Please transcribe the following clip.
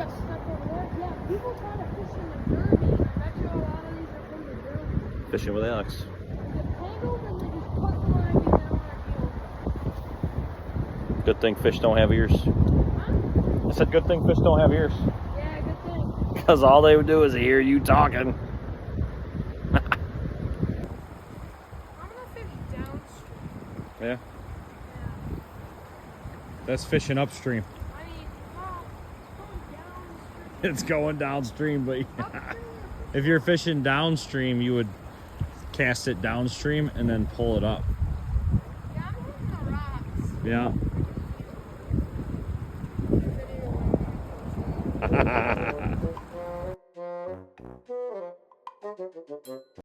got stuck over there. Yeah, people try to fish in the derby. I bet you a lot of these are from the derby. Fishing with Alex. They get tangled and they just cut the line and they don't want to deal. Good thing fish don't have ears. Huh? I said good thing fish don't have ears. Yeah, good thing. Because all they would do is hear you talking. I'm gonna fish downstream. Yeah. Yeah. That's fishing upstream. I mean, well, it's It's going going downstream. downstream, but Upstream, if you're fishing downstream, you would cast it downstream and then pull it up. yeah, I'm hitting the rocks. Yeah. Video.